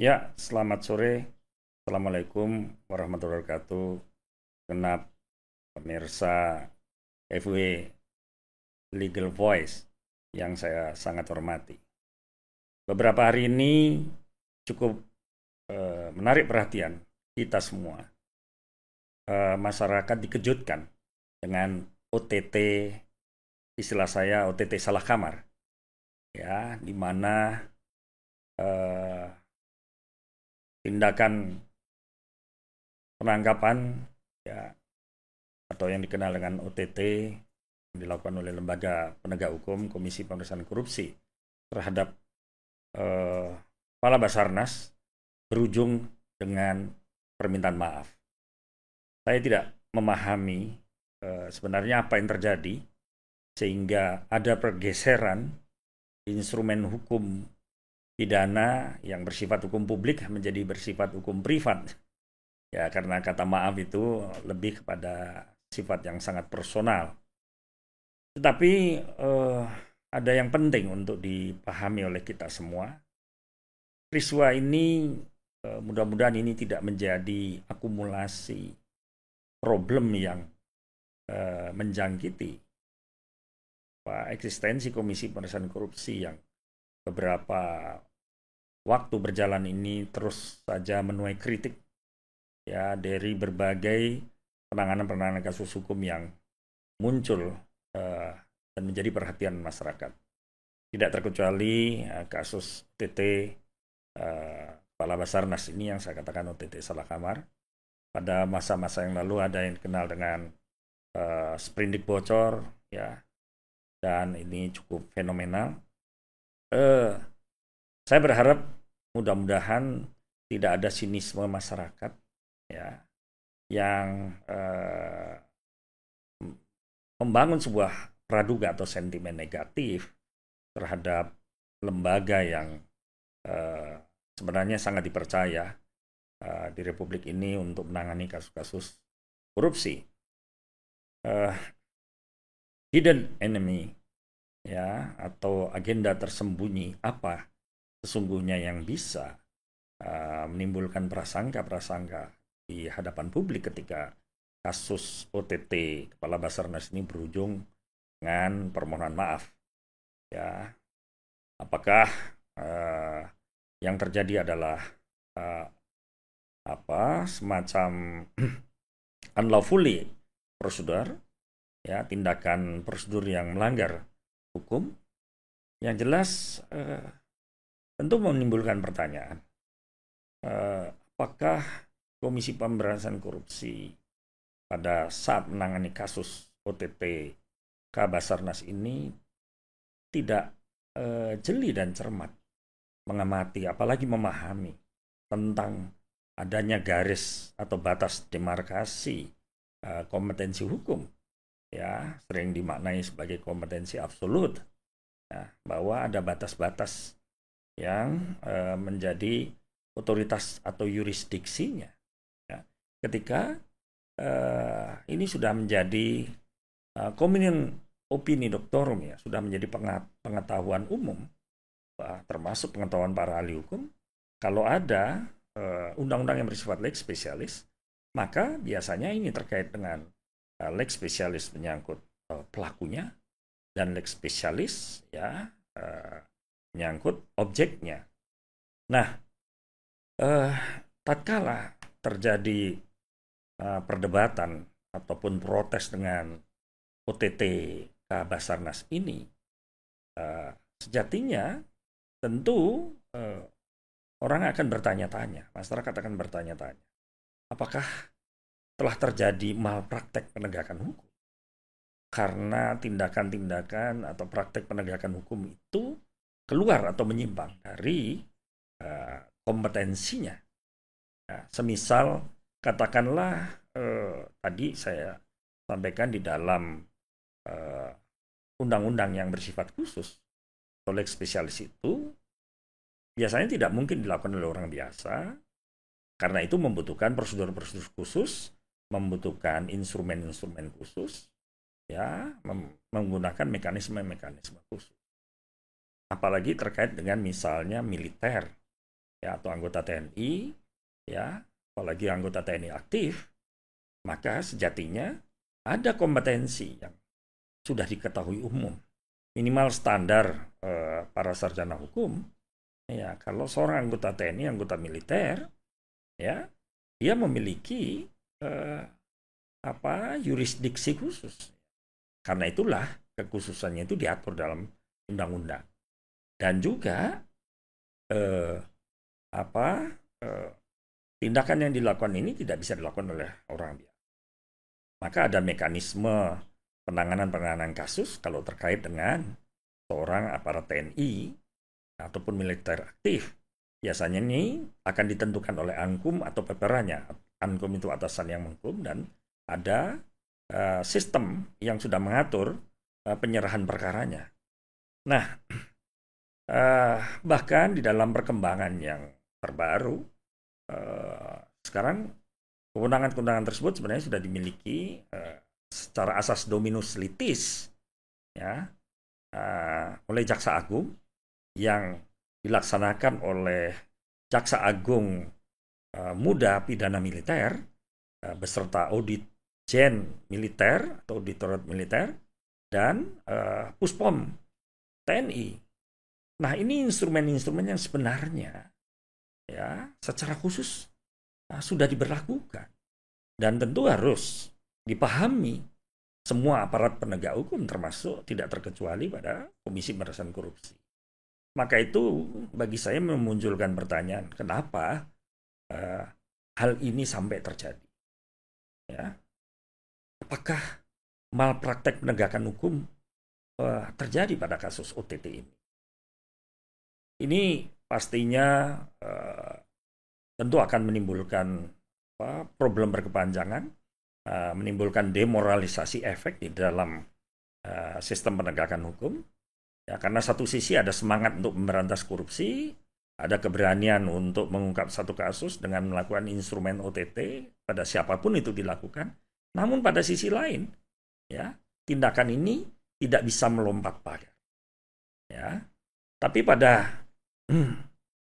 Ya, selamat sore. Assalamualaikum warahmatullahi wabarakatuh. Genap pemirsa FW Legal Voice yang saya sangat hormati. Beberapa hari ini cukup menarik perhatian kita semua. Masyarakat dikejutkan dengan OTT, istilah saya OTT salah kamar, ya, di mana eh, tindakan penangkapan, ya, atau yang dikenal dengan OTT yang dilakukan oleh lembaga penegak hukum Komisi Pemberantasan Korupsi terhadap Kepala Basarnas berujung dengan permintaan maaf. Saya tidak memahami sebenarnya apa yang terjadi sehingga ada pergeseran instrumen hukum pidana yang bersifat hukum publik menjadi bersifat hukum privat. Ya, karena kata maaf itu lebih kepada sifat yang sangat personal. Tetapi ada yang penting untuk dipahami oleh kita semua. Peristiwa ini mudah-mudahan ini tidak menjadi akumulasi problem yang menjangkiti eksistensi Komisi Pemberantasan Korupsi yang beberapa waktu berjalan ini terus saja menuai kritik, ya, dari berbagai penanganan kasus hukum yang muncul dan menjadi perhatian masyarakat. Tidak terkecuali kasus OTT Kepala Basarnas ini yang saya katakan OTT salah kamar. Pada masa-masa yang lalu ada yang dikenal dengan sprindik bocor, ya, dan ini cukup fenomenal. Saya berharap mudah-mudahan tidak ada sinisme masyarakat, ya, yang membangun sebuah praduga atau sentimen negatif terhadap lembaga yang sebenarnya sangat dipercaya di Republik ini untuk menangani kasus-kasus korupsi. Hidden enemy, ya, atau agenda tersembunyi apa sesungguhnya yang bisa menimbulkan prasangka-prasangka di hadapan publik ketika kasus OTT Kepala Basarnas ini berujung dengan permohonan maaf, ya. Apakah yang terjadi adalah semacam unlawfully prosedur, ya, tindakan prosedur yang melanggar hukum? Yang jelas tentu menimbulkan pertanyaan, apakah Komisi Pemberantasan Korupsi pada saat menangani kasus OTT Basarnas ini tidak jeli dan cermat mengamati, apalagi memahami tentang adanya garis atau batas demarkasi kompetensi hukum, ya, sering dimaknai sebagai kompetensi absolut, ya, bahwa ada batas-batas yang menjadi otoritas atau yurisdiksinya, ya. Ketika ini sudah menjadi common opini doctorum, ya, sudah menjadi pengetahuan umum, termasuk pengetahuan para ahli hukum, kalau ada undang-undang yang bersifat lex specialis, maka biasanya ini terkait dengan lex specialis menyangkut pelakunya dan lex specialis, ya, menyangkut objeknya. Nah, tatkala terjadi perdebatan ataupun protes dengan OTT Basarnas ini, sejatinya tentu orang akan bertanya-tanya, masyarakat akan bertanya-tanya, apakah telah terjadi malpraktek penegakan hukum? Karena tindakan-tindakan atau praktek penegakan hukum itu keluar atau menyimpang dari kompetensinya. Nah, semisal katakanlah tadi saya sampaikan di dalam undang-undang yang bersifat khusus atau lex spesialis itu biasanya tidak mungkin dilakukan oleh orang biasa, karena itu membutuhkan prosedur-prosedur khusus, membutuhkan instrumen-instrumen khusus, ya, menggunakan mekanisme-mekanisme khusus. Apalagi terkait dengan misalnya militer, ya atau anggota TNI, ya apalagi anggota TNI aktif, maka sejatinya ada kompetensi yang sudah diketahui umum, minimal standar para sarjana hukum. Ya, kalau seorang anggota TNI, anggota militer, ya dia memiliki yurisdiksi khusus. Karena itulah kekhususannya itu diatur dalam undang-undang. Dan juga tindakan yang dilakukan ini tidak bisa dilakukan oleh orang biasa. Maka ada mekanisme penanganan kasus kalau terkait dengan seorang aparat TNI ataupun militer aktif. Biasanya ini akan ditentukan oleh Ankum atau peperannya. Ankum itu atasan yang menghukum, dan ada sistem yang sudah mengatur penyerahan perkaranya. Nah, bahkan di dalam perkembangan yang terbaru, sekarang kewenangan-kewenangan tersebut sebenarnya sudah dimiliki secara asas dominus litis, ya, oleh Jaksa Agung, yang dilaksanakan oleh Jaksa Agung Muda Pidana Militer beserta Auditjen Militer atau Auditorat Militer dan Puspom TNI. Nah, ini instrumen-instrumen yang sebenarnya ya secara khusus sudah diberlakukan, dan tentu harus dipahami semua aparat penegak hukum, termasuk tidak terkecuali pada Komisi Pemberantasan Korupsi. Maka itu bagi saya memunculkan pertanyaan, kenapa hal ini sampai terjadi? Ya, apakah malpraktek penegakan hukum terjadi pada kasus OTT ini? Ini pastinya tentu akan menimbulkan problem berkepanjangan, menimbulkan demoralisasi efek di dalam sistem penegakan hukum. Ya, karena satu sisi ada semangat untuk memberantas korupsi, ada keberanian untuk mengungkap satu kasus dengan melakukan instrumen OTT pada siapapun itu dilakukan. Namun pada sisi lain, ya, tindakan ini tidak bisa melompat pagar. Ya, tapi pada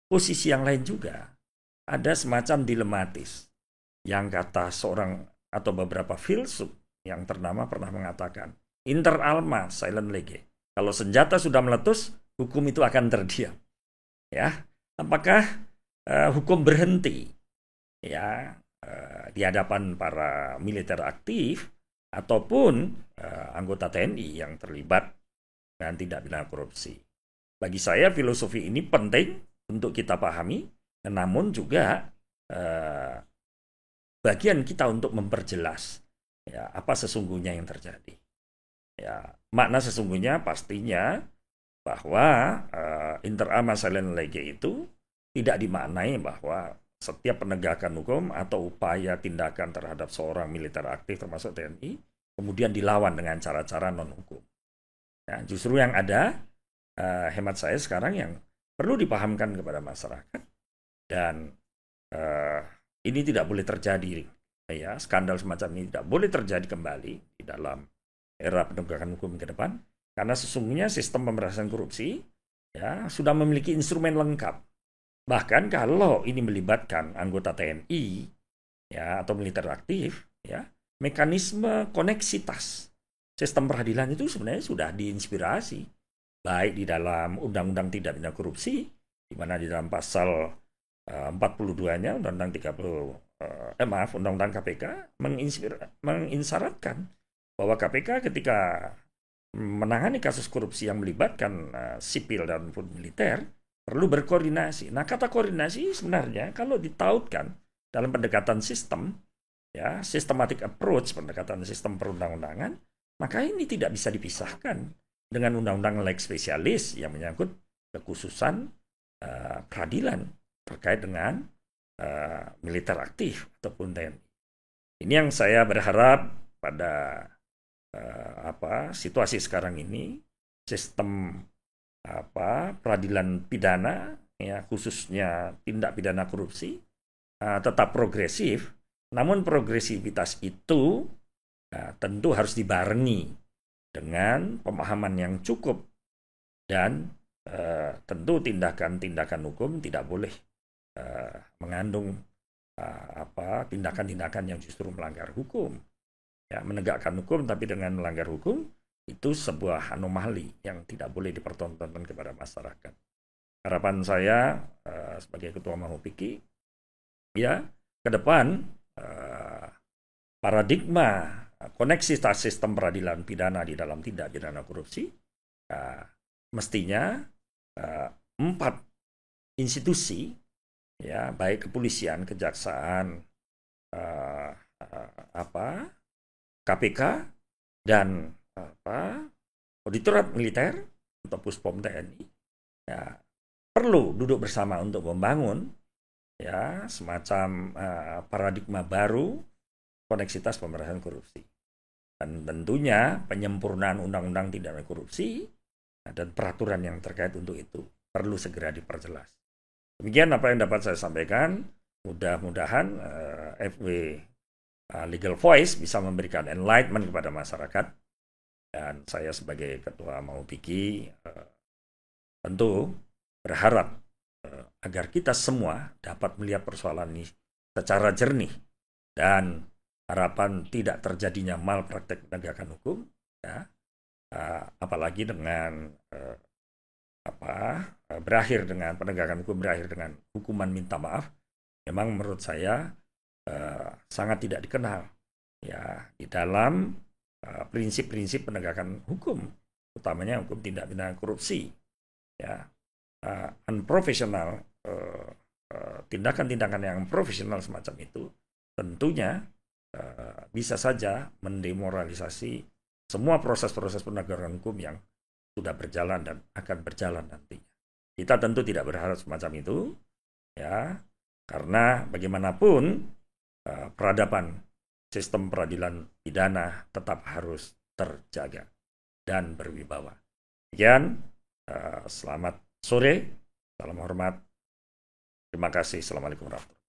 posisi yang lain juga ada semacam dilematis yang kata seorang atau beberapa filsuf yang ternama pernah mengatakan, inter alma silent lege. Kalau senjata sudah meletus, hukum itu akan terdiam. Ya, apakah hukum berhenti ya di hadapan para militer aktif ataupun anggota TNI yang terlibat dengan tindak pidana korupsi? Bagi saya filosofi ini penting untuk kita pahami, namun juga bagian kita untuk memperjelas ya apa sesungguhnya yang terjadi. Ya, makna sesungguhnya pastinya bahwa inter alma silent lege itu tidak dimaknai bahwa setiap penegakan hukum atau upaya tindakan terhadap seorang militer aktif termasuk TNI kemudian dilawan dengan cara-cara non-hukum. Nah, justru yang ada hemat saya sekarang yang perlu dipahamkan kepada masyarakat, dan ini tidak boleh terjadi, ya, skandal semacam ini tidak boleh terjadi kembali di dalam era penegakan hukum ke depan, karena sesungguhnya sistem pemberantasan korupsi ya sudah memiliki instrumen lengkap. Bahkan kalau ini melibatkan anggota TNI ya atau militer aktif, ya, mekanisme koneksitas sistem peradilan itu sebenarnya sudah diinspirasi baik di dalam Undang-Undang Tindak Pidana Korupsi, di mana di dalam pasal 42-nya Undang-Undang Undang-Undang KPK menginsyaratkan bahwa KPK ketika menangani kasus korupsi yang melibatkan sipil dan militer perlu berkoordinasi. Nah, kata koordinasi sebenarnya kalau ditautkan dalam pendekatan sistem, ya, systematic approach, pendekatan sistem perundang-undangan, maka ini tidak bisa dipisahkan dengan undang-undang lex specialis yang menyangkut kekhususan peradilan terkait dengan militer aktif ataupun TNI. Ini yang saya berharap pada situasi sekarang ini, sistem peradilan pidana ya khususnya tindak pidana korupsi tetap progresif, namun progresivitas itu tentu harus dibarengi dengan pemahaman yang cukup, dan tentu tindakan-tindakan hukum tidak boleh mengandung tindakan-tindakan yang justru melanggar hukum. Ya, menegakkan hukum tapi dengan melanggar hukum itu sebuah anomali yang tidak boleh dipertontonkan kepada masyarakat. Harapan saya sebagai Ketua Mahupiki, ya ke depan paradigma koneksitas sistem peradilan pidana di dalam tindak pidana korupsi mestinya 4 institusi, ya baik kepolisian, kejaksaan, KPK dan Auditorat Militer atau Puspom TNI, ya perlu duduk bersama untuk membangun ya semacam paradigma baru koneksitas pemberantasan korupsi. Dan tentunya penyempurnaan undang-undang tindak pidana korupsi dan peraturan yang terkait untuk itu perlu segera diperjelas. Demikian apa yang dapat saya sampaikan. Mudah-mudahan FW Legal Voice bisa memberikan enlightenment kepada masyarakat. Dan saya sebagai Ketua Mahupiki tentu berharap agar kita semua dapat melihat persoalan ini secara jernih dan harapan tidak terjadinya malpraktek penegakan hukum, ya, apalagi dengan berakhir dengan penegakan hukum berakhir dengan hukuman minta maaf, memang menurut saya sangat tidak dikenal ya di dalam prinsip-prinsip penegakan hukum, utamanya hukum tindak pidana korupsi, ya. Unprofesional, tindakan-tindakan yang profesional semacam itu tentunya bisa saja mendemoralisasi semua proses-proses penegakan hukum yang sudah berjalan dan akan berjalan nantinya. Kita tentu tidak berharap semacam itu, ya, karena bagaimanapun peradaban sistem peradilan pidana tetap harus terjaga dan berwibawa. Sekian, selamat sore, salam hormat, terima kasih, assalamualaikum warahmatullahi wabarakatuh.